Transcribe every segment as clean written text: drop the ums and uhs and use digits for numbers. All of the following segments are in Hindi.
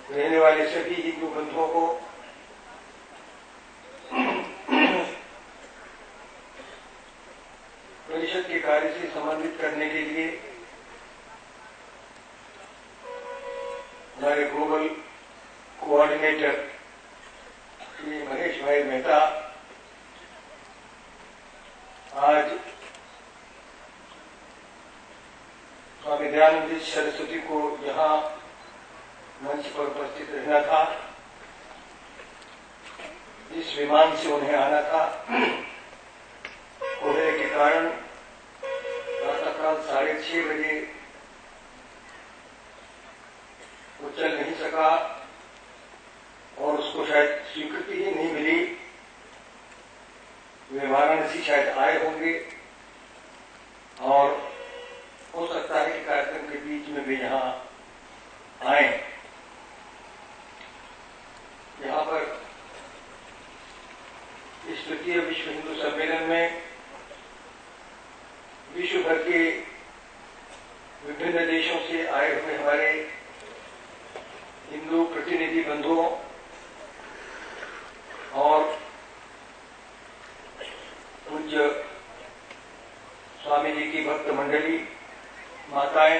रहने वाले सभी हिंदू बंधुओं को परिषद के कार्य से संबंधित करने के लिए हमारे ग्लोबल कोऑर्डिनेटर श्री महेश भाई मेहता आज स्वामी दयानंद सरस्वती को यहाँ मंच पर उपस्थित रहना था। जिस विमान से उन्हें आना था कोहरे के कारण प्रातःकाल 6:30 बजे वो चल नहीं सका और उसको शायद स्वीकृति ही नहीं मिली। वे वाराणसी शायद आए होंगे और हो सकता है कि कार्यक्रम के बीच में वे यहाँ आए। यहाँ पर इस तृतीय विश्व हिंदू सम्मेलन में विश्व भर के विभिन्न देशों से आए हुए हमारे हिंदू प्रतिनिधि बंधुओं और पूज्य स्वामी जी की भक्त मंडली माताएं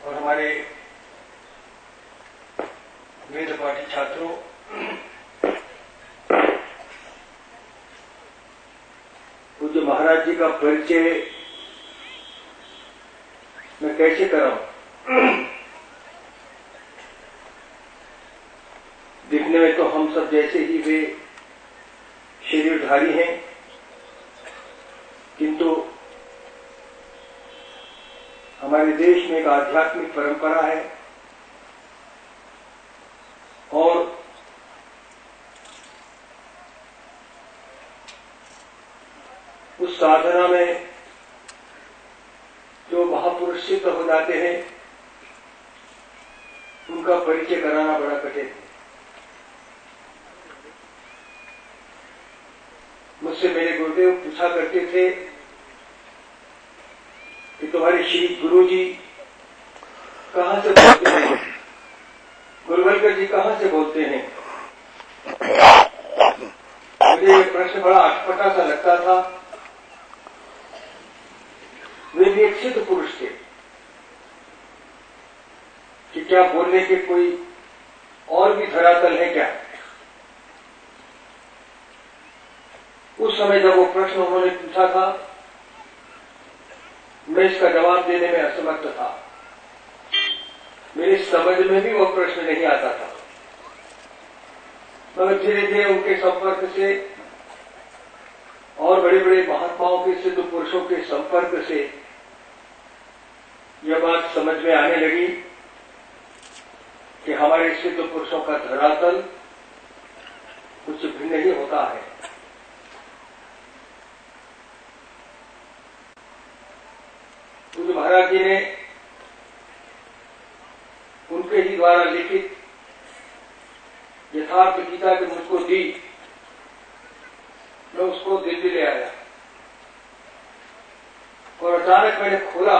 और हमारे वेद पाठी छात्रों, पूज्य महाराज जी का परिचय मैं कैसे कराऊं? दिखने में तो हम सब जैसे ही वे शरीरधारी हैं, किंतु हमारे देश में एक आध्यात्मिक परंपरा है और उस साधना में जो महापुरुष सिद्ध हो जाते हैं उनका परिचय कराना बड़ा कठिन है। मुझसे मेरे गुरुदेव पूछा करते थे कि तुम्हारे श्री गुरु जी कहां से बोलते हैं, गुरुवल्कर जी कहां से बोलते हैं? मुझे ये प्रश्न बड़ा अटपटा सा लगता था। वे भी एक सिद्ध पुरुष थे कि क्या बोलने के कोई और भी धरातल है क्या? उस समय जब वो प्रश्न उन्होंने पूछा था मैं इसका जवाब देने में असमर्थ था। मेरी समझ में भी वो प्रश्न नहीं आता था। मगर धीरे धीरे उनके संपर्क से और बड़े बड़े महात्माओं के सिद्ध पुरुषों के संपर्क से यह बात समझ में आने लगी कि हमारे सिद्ध पुरुषों का धरातल कुछ भिन्न ही होता है। पूज्य महाराज जी ने उनके ही द्वारा लिखित यथार्थ गीता जो मुझको दी, मैं उसको दिल्ली ले आया और अचानक मैंने खोला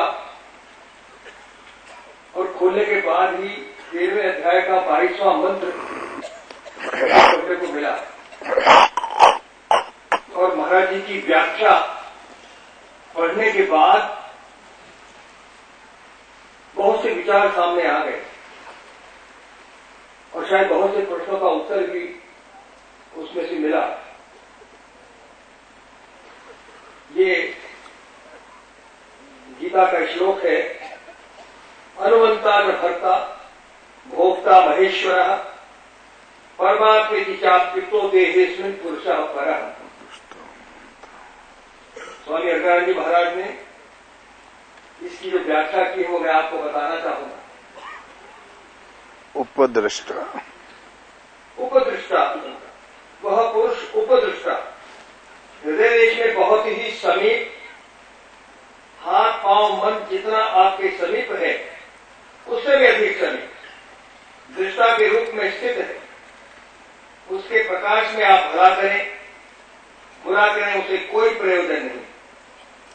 और खोलने के बाद ही 13वें अध्याय का 22वां मंत्र पढ़ने को मिला और महाराज जी की व्याख्या पढ़ने के बाद बहुत से विचार सामने आ गए और शायद बहुत से प्रश्नों का उत्तर भी उसमें से मिला। ये गीता का श्लोक है, अनुमंता न भर्ता भोक्ता महेश्वर परमात्मेति चाप्युक्तो देहेस्मिन् पुरुषः परः। स्वामी अग्रवाल जी महाराज ने इसकी जो व्याख्या की है वो मैं आपको बताना चाहूंगा। उपदृष्टा वह पुरुष उपदृष्टा हृदय देश में बहुत ही समीप, हाथ पांव मन जितना आपके समीप है उससे भी अधिक समीप दृष्टा के रूप में स्थित है। उसके प्रकाश में आप भला करें बुरा करें उसे कोई प्रयोजन नहीं।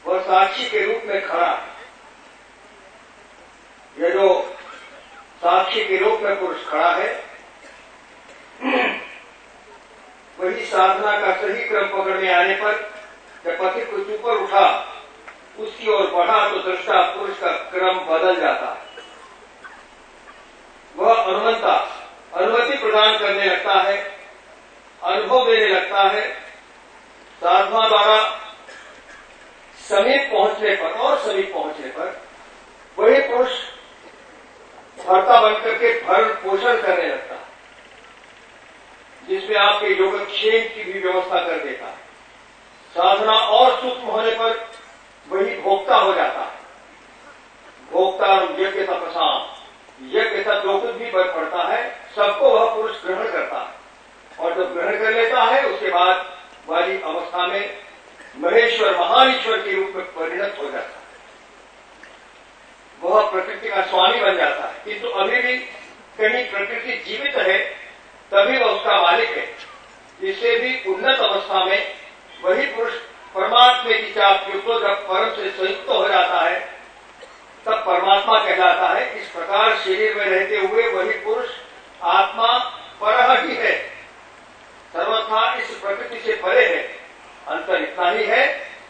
वह साक्षी के रूप में खड़ा है। यह जो साक्षी के रूप में पुरुष खड़ा है, वही साधना का सही क्रम पकड़ में आने पर जब पति कुछ ऊपर उठा, उसकी ओर बढ़ा, तो दृष्टा पुरुष का क्रम बदल जाता है। वह अनुमति प्रदान करने लगता है, अनुभव देने लगता है। साधना द्वारा समीप पहुंचने पर वही पुरुष भर्ता बनकर के भरण पोषण करने लगता है, जिसमें आपके योगक्षेम की भी व्यवस्था कर देता है। साधना और सूक्ष्म होने पर वही भोक्ता हो जाता है। भोक्ता यज्ञ तपसा, यज्ञ तब जो कुछ भी बल पड़ता है सबको वह पुरुष ग्रहण करता है, और जब ग्रहण कर लेता है उसके बाद वाली अवस्था में महेश्वर, महान ईश्वर के रूप में परिणत हो जाता है। वह प्रकृति का स्वामी बन जाता है, किंतु अभी भी कहीं प्रकृति जीवित है, तभी वह उसका मालिक है। इससे भी उन्नत अवस्था में वही पुरुष परमात्मा की चाप युक्त जब परम से संयुक्त हो जाता है, तब परमात्मा कहलाता है। इस प्रकार शरीर में रहते हुए वही पुरुष आत्मा परह ही है, सर्वथा इस प्रकृति से परे है। अंतर इतना ही है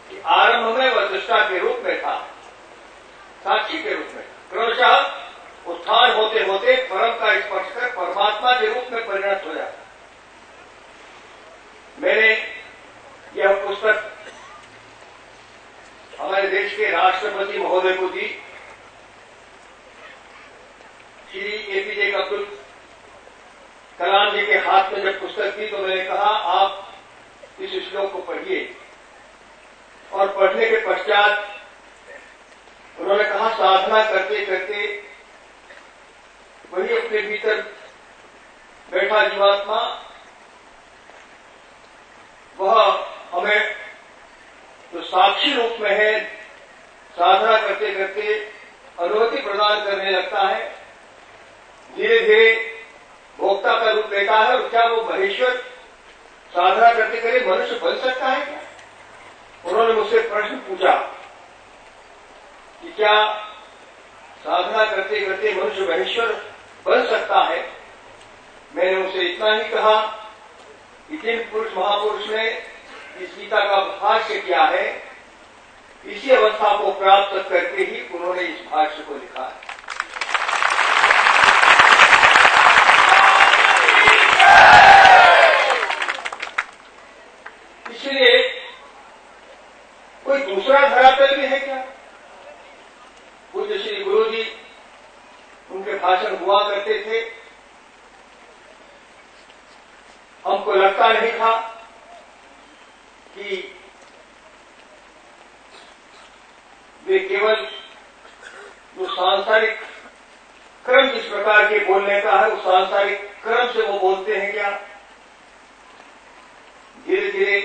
कि आरंभ में वह दृष्टा के रूप में था, साक्षी के रूप में। क्रमशः उत्थान होते होते परम का स्पर्श कर परमात्मा के रूप में परिणत हो जाता। मैंने यह पुस्तक हमारे देश के राष्ट्रपति महोदय को दी। श्री एपीजे अब्दुल कलाम जी के हाथ में जब पुस्तक थी तो मैंने कहा आप इस श्लोक को पढ़िए, और पढ़ने के पश्चात उन्होंने कहा साधना करते करते वही अपने भीतर बैठा जीवात्मा वह हमें जो साक्षी रूप में है, साधना करते करते अनुमति प्रदान करने लगता है, धीरे धीरे भोक्ता का रूप लेता है। और क्या वो महेश्वर साधना करते करते मनुष्य बन सकता है क्या? उन्होंने मुझसे प्रश्न पूछा कि क्या साधना करते करते मनुष्य महेश्वर बन सकता है? मैंने उनसे इतना ही कहा कि जिन पुरुष महापुरुष ने इस गीता का भाष्य किया है, इसी अवस्था को प्राप्त करके ही उन्होंने इस भाष्य को लिखा है। इसलिए कोई दूसरा धरातल भी है क्या? पूज्य श्री गुरु जी उनके भाषण हुआ करते थे, हमको लगता नहीं था कि वे केवल जो सांसारिक क्रम जिस प्रकार के बोलने का है उस सांसारिक क्रम से वो बोलते हैं क्या? धीरे धीरे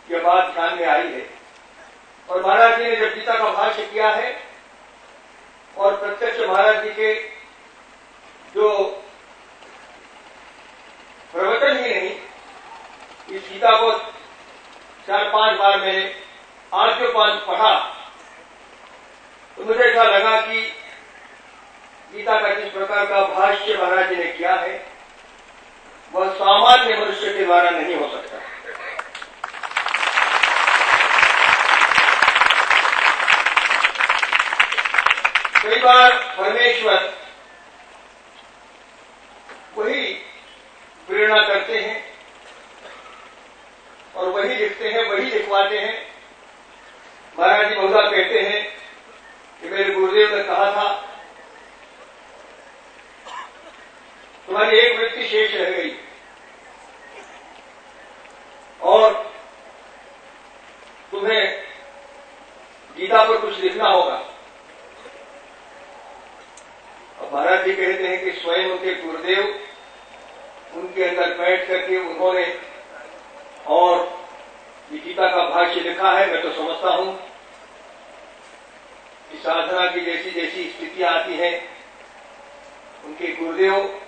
यह बात ध्यान में आई है, और महाराज जी ने जब गीता का भाष्य किया है और प्रत्यक्ष महाराज जी के जो प्रवचन ही नहीं, इस गीता को 4-5 बार मैंने आद्योपांत पढ़ा, तो मुझे ऐसा लगा कि गीता का जिस प्रकार का भाष्य महाराज जी ने किया है वह सामान्य मनुष्य के द्वारा नहीं हो सकता। कई बार परमेश्वर वही प्रेरणा करते हैं और वही लिखते हैं, वही लिखवाते हैं। महाराज जी बहुधा कहते हैं कि मेरे गुरुदेव ने कहा था तुम्हारी एक वृत्ति शेष रह गई और तुम्हें गीता पर कुछ लिखना होगा। अब महाराज जी कहते हैं कि स्वयं उनके गुरुदेव उनके अंदर बैठ करके उन्होंने और ये गीता का भाष्य लिखा है। मैं तो समझता हूं कि साधना की जैसी जैसी स्थितियां आती हैं उनके गुरुदेव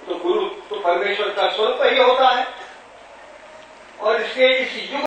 तो गुरु तो परमेश्वर का स्वरूप ही होता है, और इसके इस युग